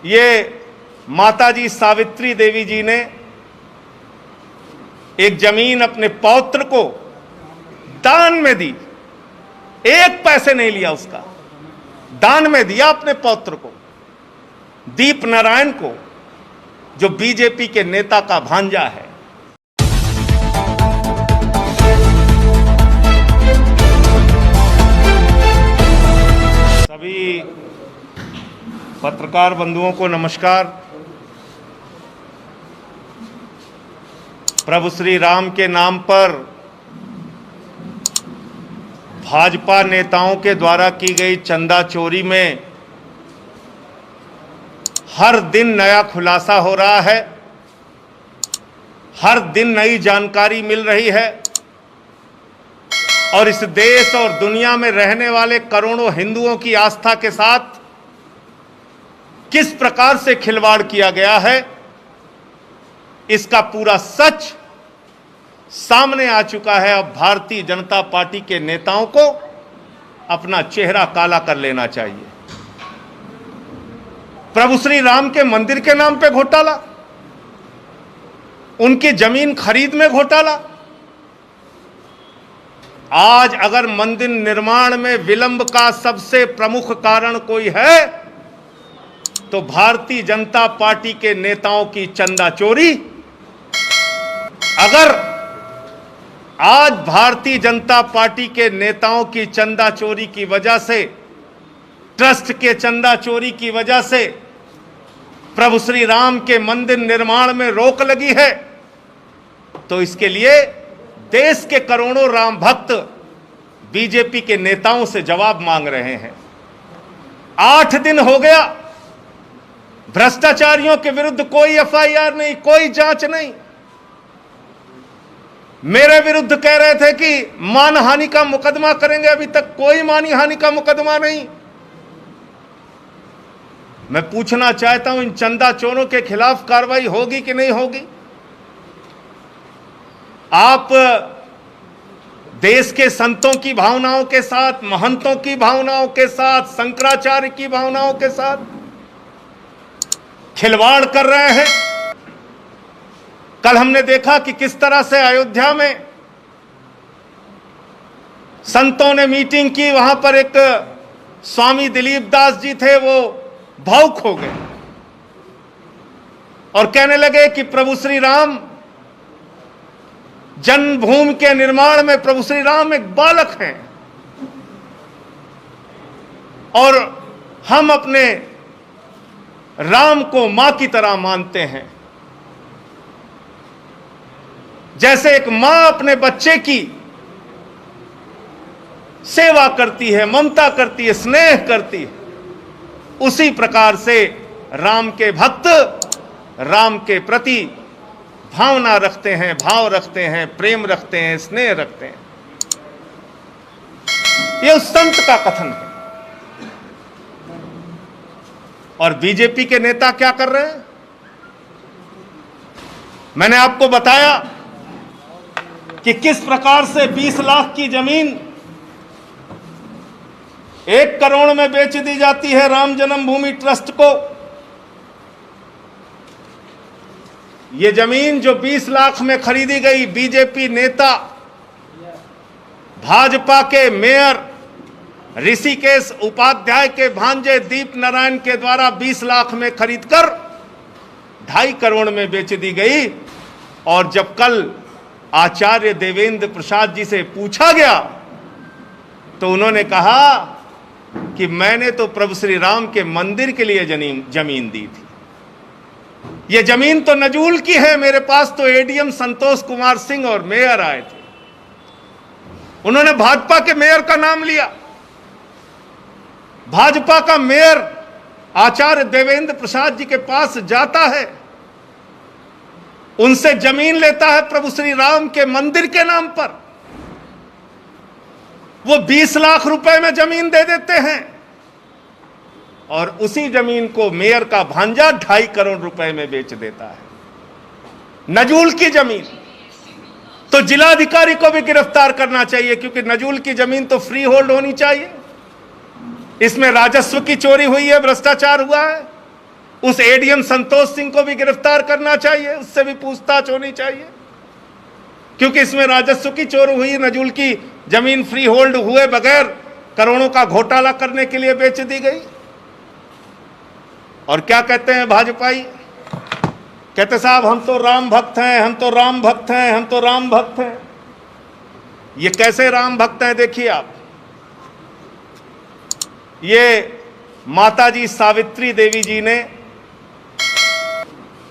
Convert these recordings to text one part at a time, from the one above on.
ये माताजी सावित्री देवी जी ने एक जमीन अपने पौत्र को दान में दी, एक पैसे नहीं लिया, उसका दान में दिया अपने पौत्र को, दीप नारायण को, जो बीजेपी के नेता का भांजा है। सभी पत्रकार बंधुओं को नमस्कार। प्रभु श्री राम के नाम पर भाजपा नेताओं के द्वारा की गई चंदा चोरी में हर दिन नया खुलासा हो रहा है, हर दिन नई जानकारी मिल रही है और इस देश और दुनिया में रहने वाले करोड़ों हिंदुओं की आस्था के साथ किस प्रकार से खिलवाड़ किया गया है, इसका पूरा सच सामने आ चुका है। अब भारतीय जनता पार्टी के नेताओं को अपना चेहरा काला कर लेना चाहिए। प्रभु श्री राम के मंदिर के नाम पे घोटाला, उनकी जमीन खरीद में घोटाला। आज अगर मंदिर निर्माण में विलंब का सबसे प्रमुख कारण कोई है तो भारतीय जनता पार्टी के नेताओं की चंदा चोरी। अगर आज भारतीय जनता पार्टी के नेताओं की चंदा चोरी की वजह से, ट्रस्ट के चंदा चोरी की वजह से प्रभु श्री राम के मंदिर निर्माण में रोक लगी है, तो इसके लिए देश के करोड़ों राम भक्त बीजेपी के नेताओं से जवाब मांग रहे हैं। 8 दिन हो गया, भ्रष्टाचारियों के विरुद्ध कोई एफआईआर नहीं, कोई जांच नहीं। मेरे विरुद्ध कह रहे थे कि मानहानि का मुकदमा करेंगे, अभी तक कोई मानहानि का मुकदमा नहीं। मैं पूछना चाहता हूं, इन चंदा चोरों के खिलाफ कार्रवाई होगी कि नहीं होगी? आप देश के संतों की भावनाओं के साथ, महंतों की भावनाओं के साथ, शंकराचार्य की भावनाओं के साथ खिलवाड़ कर रहे हैं। कल हमने देखा कि किस तरह से अयोध्या में संतों ने मीटिंग की, वहां पर एक स्वामी दिलीप दास जी थे, वो भावुक हो गए और कहने लगे कि प्रभु श्री राम जन्मभूमि के निर्माण में प्रभु श्री राम एक बालक हैं और हम अपने राम को मां की तरह मानते हैं। जैसे एक मां अपने बच्चे की सेवा करती है, ममता करती है, स्नेह करती है, उसी प्रकार से राम के भक्त राम के प्रति भावना रखते हैं, भाव रखते हैं, प्रेम रखते हैं, स्नेह रखते हैं। यह उस संत का कथन है। और बीजेपी के नेता क्या कर रहे हैं? मैंने आपको बताया कि किस प्रकार से 20 लाख की जमीन 1 करोड़ में बेच दी जाती है राम जन्मभूमि ट्रस्ट को। यह जमीन जो 20 लाख में खरीदी गई, बीजेपी नेता भाजपा के मेयर ऋषिकेश उपाध्याय के भांजे दीप नारायण के द्वारा 20 लाख में खरीदकर 2.5 करोड़ में बेच दी गई। और जब कल आचार्य देवेंद्र प्रसाद जी से पूछा गया तो उन्होंने कहा कि मैंने तो प्रभु श्री राम के मंदिर के लिए जमीन दी थी। यह जमीन तो नजूल की है। मेरे पास तो एडीएम संतोष कुमार सिंह और मेयर आए थे, उन्होंने भाजपा के मेयर का नाम लिया। भाजपा का मेयर आचार्य देवेंद्र प्रसाद जी के पास जाता है, उनसे जमीन लेता है प्रभु श्री राम के मंदिर के नाम पर। वो 20 लाख रुपए में जमीन दे देते हैं और उसी जमीन को मेयर का भांजा 2.5 करोड़ रुपए में बेच देता है। नजूल की जमीन। तो जिलाधिकारी को भी गिरफ्तार करना चाहिए, क्योंकि नजूल की जमीन तो फ्री होल्ड होनी चाहिए। इसमें राजस्व की चोरी हुई है, भ्रष्टाचार हुआ है, उस एडीएम संतोष सिंह को भी गिरफ्तार करना चाहिए, उससे भी पूछताछ होनी चाहिए, क्योंकि इसमें राजस्व की चोरी हुई, नजूल की जमीन फ्री होल्ड हुए बगैर करोड़ों का घोटाला करने के लिए बेच दी गई। और क्या कहते हैं भाजपाई, कहते साहब हम तो राम भक्त हैं, हम तो राम भक्त हैं, हम तो राम भक्त हैं। ये कैसे राम भक्त हैं देखिए आप। ये माताजी सावित्री देवी जी ने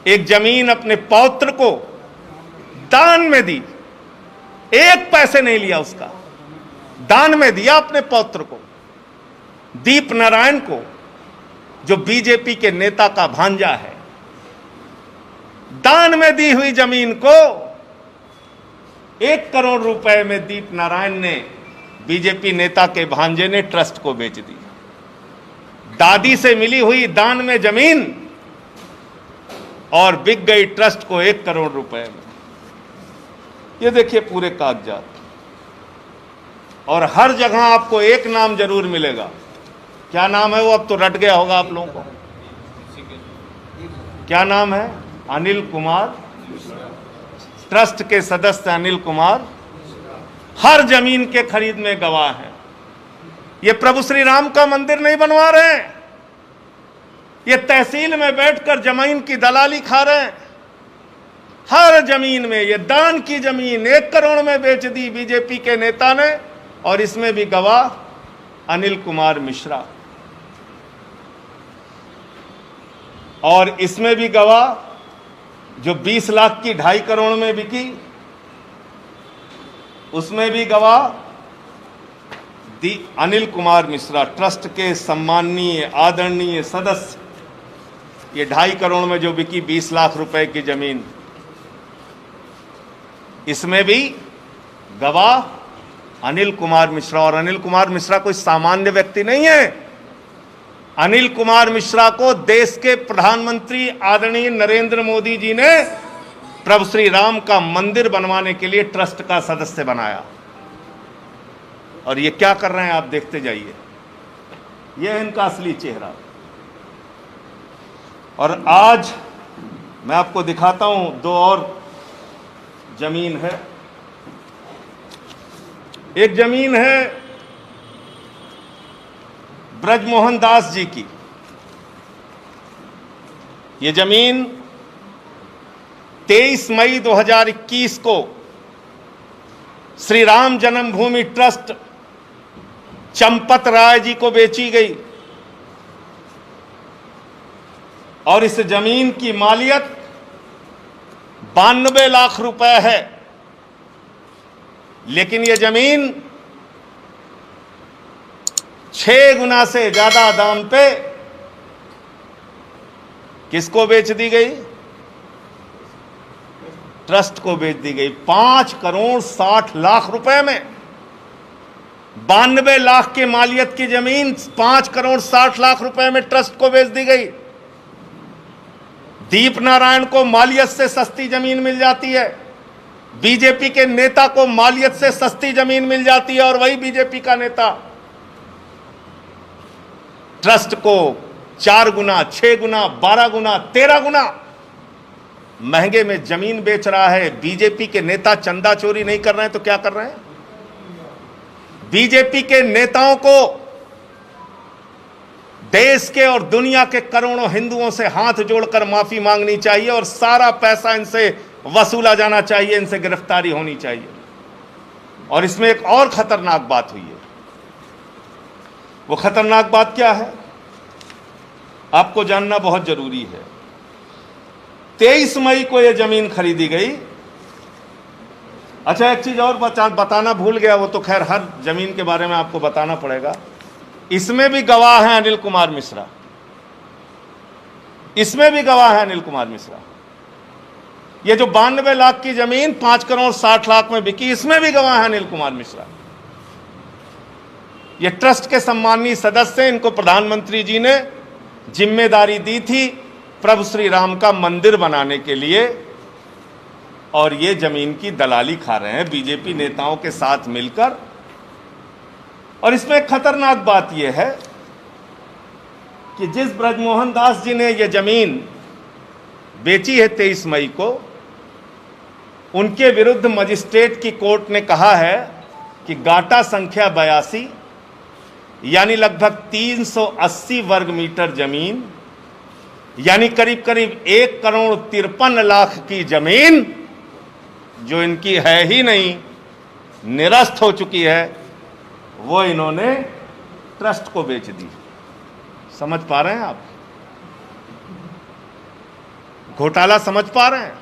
एक जमीन अपने पौत्र को दान में दी, एक पैसे नहीं लिया उसका, दान में दिया अपने पौत्र को, दीप नारायण को, जो बीजेपी के नेता का भांजा है। दान में दी हुई जमीन को 1 करोड़ रुपए में दीप नारायण ने, बीजेपी नेता के भांजे ने ट्रस्ट को बेच दी। दादी से मिली हुई दान में जमीन और बिक गई ट्रस्ट को 1 करोड़ रुपए में। ये देखिए पूरे कागजात, और हर जगह आपको एक नाम जरूर मिलेगा। क्या नाम है वो, अब तो रट गया होगा आप लोगों को। क्या नाम है? अनिल कुमार, ट्रस्ट के सदस्य अनिल कुमार हर जमीन के खरीद में गवाह हैं। ये प्रभु श्री राम का मंदिर नहीं बनवा रहे हैं, ये तहसील में बैठकर जमीन की दलाली खा रहे हैं। हर जमीन में, ये दान की जमीन 1 करोड़ में बेच दी बीजेपी के नेता ने, और इसमें भी गवाह अनिल कुमार मिश्रा, और इसमें भी गवाह जो 20 लाख की 2.5 करोड़ में बिकी, उसमें भी गवाह अनिल कुमार मिश्रा, ट्रस्ट के सम्माननीय आदरणीय सदस्य। ये 2.5 करोड़ में जो बिकी 20 लाख रुपए की जमीन, इसमें भी गवाह अनिल कुमार मिश्रा। और अनिल कुमार मिश्रा कोई सामान्य व्यक्ति नहीं है। अनिल कुमार मिश्रा को देश के प्रधानमंत्री आदरणीय नरेंद्र मोदी जी ने प्रभु श्री राम का मंदिर बनवाने के लिए ट्रस्ट का सदस्य बनाया। और ये क्या कर रहे हैं आप देखते जाइए, ये है इनका असली चेहरा। और आज मैं आपको दिखाता हूं, 2 और जमीन है। एक जमीन है ब्रजमोहन दास जी की। ये जमीन 23 मई 2021 को श्री राम जन्मभूमि ट्रस्ट चंपत राय जी को बेची गई, और इस जमीन की मालियत 92 लाख रुपए है। लेकिन यह जमीन 6 गुना से ज्यादा दाम पे किसको बेच दी गई? ट्रस्ट को बेच दी गई। 5 करोड़ 60 लाख रुपए में 92 लाख की मालियत की जमीन 5 करोड़ 60 लाख रुपए में ट्रस्ट को बेच दी गई। दीप नारायण को मालियत से सस्ती जमीन मिल जाती है, बीजेपी के नेता को मालियत से सस्ती जमीन मिल जाती है, और वही बीजेपी का नेता ट्रस्ट को 4 गुना, 6 गुना, 12 गुना, 13 गुना महंगे में जमीन बेच रहा है। बीजेपी के नेता चंदा चोरी नहीं कर रहे हैं तो क्या कर रहे हैं? बीजेपी के नेताओं को देश के और दुनिया के करोड़ों हिंदुओं से हाथ जोड़कर माफी मांगनी चाहिए, और सारा पैसा इनसे वसूला जाना चाहिए, इनसे गिरफ्तारी होनी चाहिए। और इसमें एक और खतरनाक बात हुई है। वो खतरनाक बात क्या है, आपको जानना बहुत जरूरी है। 23 मई को यह जमीन खरीदी गई। अच्छा, एक चीज और बताना भूल गया, वो तो खैर हर जमीन के बारे में आपको बताना पड़ेगा। इसमें भी गवाह हैं अनिल कुमार मिश्रा, इसमें भी गवाह है अनिल कुमार मिश्रा। ये जो 92 लाख की जमीन 5 करोड़ 60 लाख में बिकी, इसमें भी गवाह है अनिल कुमार मिश्रा। ये ट्रस्ट के सम्मानीय सदस्य, इनको प्रधानमंत्री जी ने जिम्मेदारी दी थी प्रभु श्री राम का मंदिर बनाने के लिए, और ये जमीन की दलाली खा रहे हैं बीजेपी नेताओं के साथ मिलकर। और इसमें एक खतरनाक बात यह है कि जिस ब्रजमोहन दास जी ने यह जमीन बेची है 23 मई को, उनके विरुद्ध मजिस्ट्रेट की कोर्ट ने कहा है कि गाटा संख्या 82 यानी लगभग 380 वर्ग मीटर जमीन, यानी करीब करीब 1,53,00,000 की जमीन जो इनकी है ही नहीं, निरस्त हो चुकी है, वो इन्होंने ट्रस्ट को बेच दी। समझ पा रहे हैं आप? घोटाला समझ पा रहे हैं?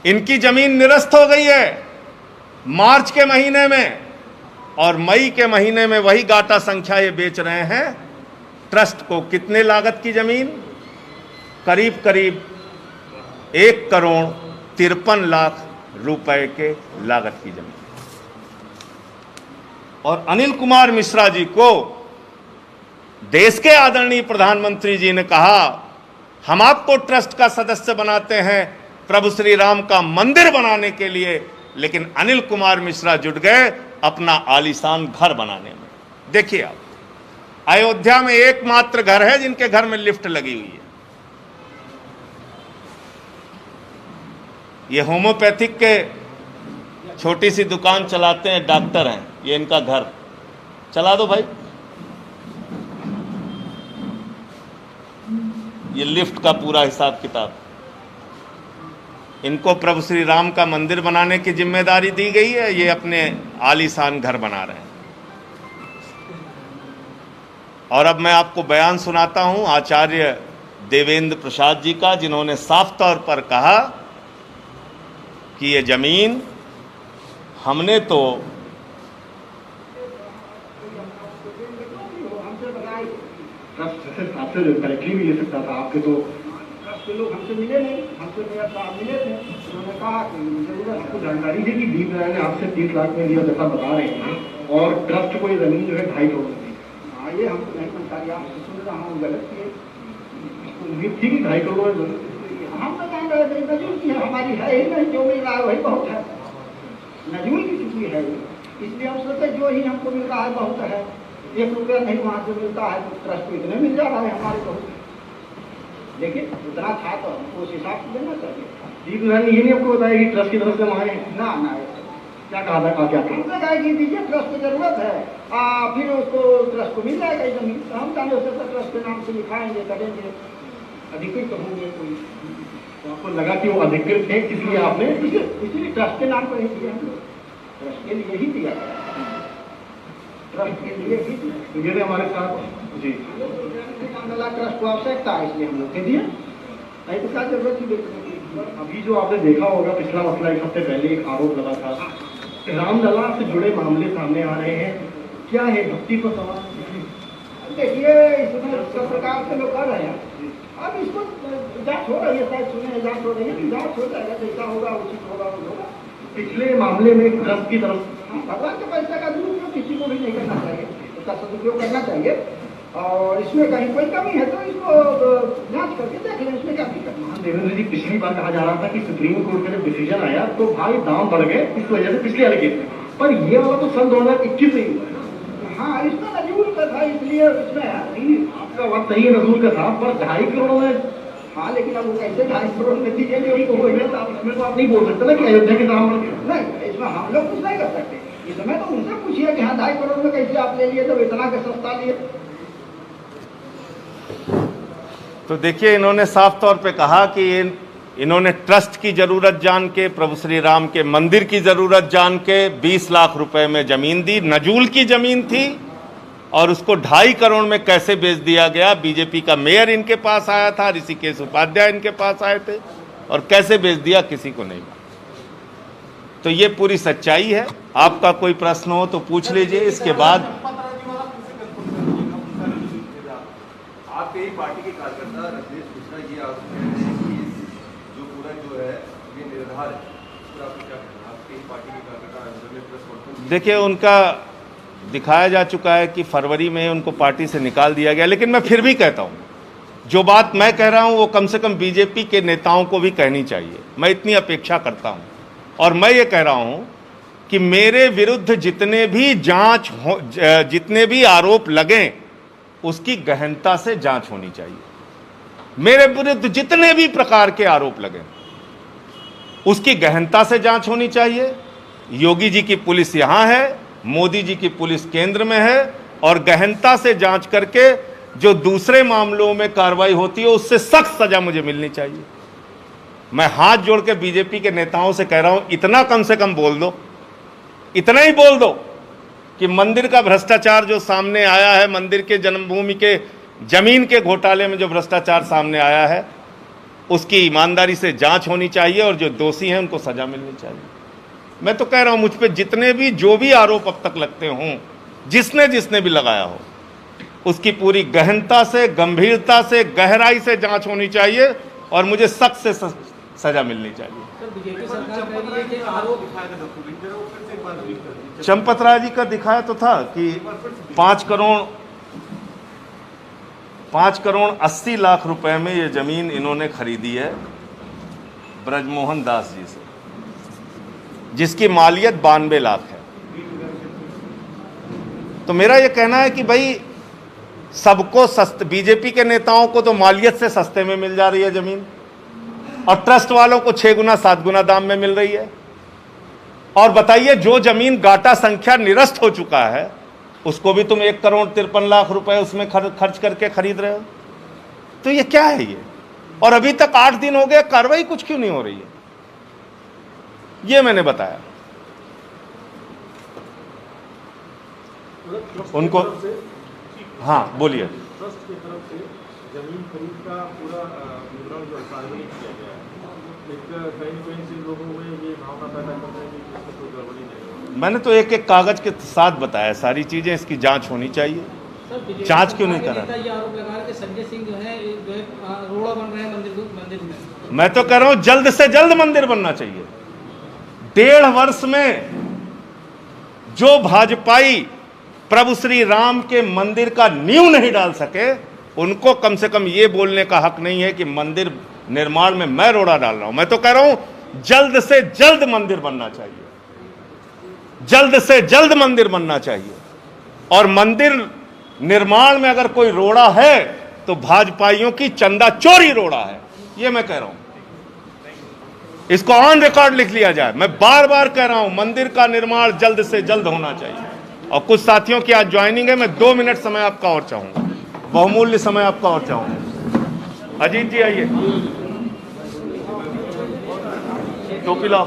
इनकी जमीन निरस्त हो गई है मार्च के महीने में, और मई के महीने में वही गाटा संख्या ये बेच रहे हैं ट्रस्ट को। कितने लागत की जमीन? करीब करीब 1,53,00,000 रुपए के लागत की जमीन। और अनिल कुमार मिश्रा जी को देश के आदरणीय प्रधानमंत्री जी ने कहा, हम आपको ट्रस्ट का सदस्य बनाते हैं प्रभु श्री राम का मंदिर बनाने के लिए, लेकिन अनिल कुमार मिश्रा जुट गए अपना आलीशान घर बनाने में। देखिए आप, अयोध्या में एकमात्र घर है जिनके घर में लिफ्ट लगी हुई है। ये होम्योपैथिक के छोटी सी दुकान चलाते हैं, डॉक्टर हैं, ये इनका घर। चला दो भाई। ये लिफ्ट का पूरा हिसाब किताब। इनको प्रभु श्री राम का मंदिर बनाने की जिम्मेदारी दी गई है, ये अपने आलीशान घर बना रहे हैं। और अब मैं आपको बयान सुनाता हूं आचार्य देवेंद्र प्रसाद जी का, जिन्होंने साफ तौर पर कहा कि ये जमीन हमने तो आपसे करेक्टली भी ले सकता था। आपके तो ट्रस्ट के लोग हमसे मिले नहीं, हमसे मेयर साहब मिले थे, उन्होंने कहा कि जरूर आपको जानकारी है कि दीप नारायण ने आपसे 30 लाख में लिया, जैसा बता रहे हैं, और ट्रस्ट को ये जमीन जो है 2.5 करोड़ में दी। हाँ, ये हमको नहीं जानकारी, आपसे सुन रहा हूँ, गलत किए। उम्मीद थी कि 2.5 करोड़ हम तो जान रहे थे नजूल की है, हमारी है ही नहीं, जो मिल रहा है वही बहुत है, नजूल की चुकी है, इसलिए हम सोचे जो ही हमको मिल रहा है बहुत है। 1 रुपया नहीं वहाँ से मिलता है तो ट्रस्ट को इतने मिल जा रहा है हमारे को, लेकिन उतना था तो हमको उस हिसाब से देना चाहिए। दीप नारायण ने ये नहीं आपको बताया कि ट्रस्ट की तरफ से मांगे? ना ना, क्या कहा था? क्या हमने कहा कि दीजिए, ट्रस्ट की जरूरत है, फिर उसको ट्रस्ट को मिल जाएगा जमीन। तो हम जाने उससे ट्रस्ट के नाम से लिखाएंगे, करेंगे, अधिकृत तो होंगे कोई। तो आपको लगा कि वो अधिकृत थे, इसलिए आपने इसीलिए ट्रस्ट के नाम पर ही दिया, हम लोग ट्रस्ट के लिए ही दिया, ट्रस्ट के लिए ही दिया। तो हमारे साथ जी ट्रस्ट को आवश्यकता है, इसलिए हम लोग के दिए, नहीं तो क्या जरूरत ही देखने की। अभी जो आपने देखा होगा, पिछला मसला 1 हफ्ते पहले एक आरोप लगा था, रामलला से जुड़े मामले सामने आ रहे हैं, क्या है भक्ति को सवाल? देखिए, इसमें सब प्रकार से लोग कर रहे हैं, अब इसको जांच हो रही है, शायद सुने जांच हो रही है, जांच हो जाएगा, जैसा होगा उचित होगा वो होगा। पिछले मामले में ट्रस्ट की तरफ भगवान के पैसे का दुरुपयोग किसी को भी नहीं करना चाहिए, उसका सदुपयोग करना चाहिए, और इसमें कहीं कोई कमी है तो इसको जांच करके देख लें, इसमें क्या दिक्कत है। देवेंद्र जी, पिछली बार कहा जा रहा था कि सुप्रीम कोर्ट का जब डिसीजन आया तो भाई दाम बढ़ गए, इस वजह से पिछले वाले केस में, पर ये वाला तो सन 2021 में हुआ है। हाँ, इसमें नजूल का था, इसलिए इसमें आपका वक्त सही है, नजूल का था, पर 2.5 करोड़ में। हाँ, लेकिन अब वो कैसे 2.5 करोड़ में दीजिए जो इसको हो गया, तो इसमें तो आप नहीं बोल सकते ना कि अयोध्या के दाम नहीं, इसमें हम लोग कुछ नहीं कर सकते। इसमें तो उनसे पूछिए कि हाँ 2.5 करोड़ में कैसे आप ले लिए, जब इतना का सस्ता लिए। तो देखिए, इन्होंने साफ तौर पे कहा कि इन्होंने ट्रस्ट की जरूरत जान के, प्रभु श्री राम के मंदिर की जरूरत जान के 20 लाख रुपए में जमीन दी। नजूल की जमीन थी और उसको 2.5 करोड़ में कैसे बेच दिया गया। बीजेपी का मेयर इनके पास आया था, ऋषिकेश उपाध्याय इनके पास आए थे, और कैसे बेच दिया किसी को नहीं। तो ये पूरी सच्चाई है। आपका कोई प्रश्न हो तो पूछ लीजिए, इसके बाद। आपके ही पार्टी के कार्यकर्ता रजनीश मिश्रा ये आरोप कर रहे हैं कि जो पूरा जो है ये निर्धार है, तो आपको क्या कहना है? आपके ही पार्टी के कार्यकर्ता, देखिए, उनका दिखाया जा चुका है कि फरवरी में उनको पार्टी से निकाल दिया गया, लेकिन मैं फिर भी कहता हूं, जो बात मैं कह रहा हूं वो कम से कम बीजेपी के नेताओं को भी कहनी चाहिए। मैं इतनी अपेक्षा करता हूं, और मैं ये कह रहा हूं कि मेरे विरुद्ध जितने भी जितने भी आरोप लगें, उसकी गहनता से जांच होनी चाहिए। मेरे विरुद्ध जितने भी प्रकार के आरोप लगे उसकी गहनता से जांच होनी चाहिए। योगी जी की पुलिस यहां है, मोदी जी की पुलिस केंद्र में है, और गहनता से जांच करके जो दूसरे मामलों में कार्रवाई होती है उससे सख्त सजा मुझे मिलनी चाहिए। मैं हाथ जोड़ के बीजेपी के नेताओं से कह रहा हूं, इतना कम से कम बोल दो, इतना ही बोल दो कि मंदिर का भ्रष्टाचार जो सामने आया है, मंदिर के जन्मभूमि के जमीन के घोटाले में जो भ्रष्टाचार सामने आया है, उसकी ईमानदारी से जांच होनी चाहिए और जो दोषी हैं उनको सजा मिलनी चाहिए। मैं तो कह रहा हूं, मुझ पे जितने भी जो भी आरोप अब तक लगते हों, जिसने जिसने भी लगाया हो, उसकी पूरी गहनता से, गंभीरता से, गहराई से जांच होनी चाहिए और मुझे सख्त से सजा मिलनी चाहिए। चंपत राय जी का दिखाया तो था कि 5 करोड़ 80 लाख रुपए में ये जमीन इन्होंने खरीदी है ब्रजमोहन दास जी से, जिसकी मालियत 92 लाख है। तो मेरा ये कहना है कि भाई सबको सस्ते, बीजेपी के नेताओं को तो मालियत से सस्ते में मिल जा रही है जमीन, और ट्रस्ट वालों को 6 गुना 7 गुना दाम में मिल रही है। और बताइए, जो जमीन गाटा संख्या निरस्त हो चुका है उसको भी तुम 1 करोड़ 53 लाख रुपए उसमें खर्च करके खरीद रहे हो। तो ये क्या है ये? और अभी तक 8 दिन हो गए, कार्रवाई कुछ क्यों नहीं हो रही है? ये मैंने बताया उनको। हाँ बोलिए। ट्रस्ट की तरफ से जमीन खरीद का पूरा विवरण जो सार्वजनिक किया गया है, कहीं से लोगों में ये भावना पैदा कर रहे हैं कि इसमें कोई गड़बड़ी नहीं है। मैंने तो एक एक कागज के साथ बताया सारी चीजें, इसकी जांच होनी चाहिए। जांच क्यों नहीं कर रहा? ये आरोप लगा रहे हैं कि संजय सिंह जो है रोड़ा बन रहे हैं मंदिर में। मैं तो कह रहा हूं जल्द से जल्द मंदिर बनना चाहिए। 1.5 वर्ष में जो भाजपाई प्रभु श्री राम के मंदिर का नींव नहीं डाल सके, उनको कम से कम ये बोलने का हक नहीं है कि मंदिर निर्माण में मैं रोड़ा डाल रहा हूं। मैं तो कह रहा हूं जल्द से जल्द मंदिर बनना चाहिए, जल्द से जल्द मंदिर बनना चाहिए। और मंदिर निर्माण में अगर कोई रोड़ा है तो भाजपाइयों की चंदा चोरी रोड़ा है, ये मैं कह रहा हूं। इसको ऑन रिकॉर्ड लिख लिया जाए। मैं बार बार कह रहा हूं मंदिर का निर्माण जल्द से जल्द होना चाहिए। और कुछ साथियों की आज ज्वाइनिंग है, मैं 2 मिनट समय आपका और चाहूंगा, बहुमूल्य समय आपका और चाहूंगा। अजीत जी आइए, टोपी लाओ।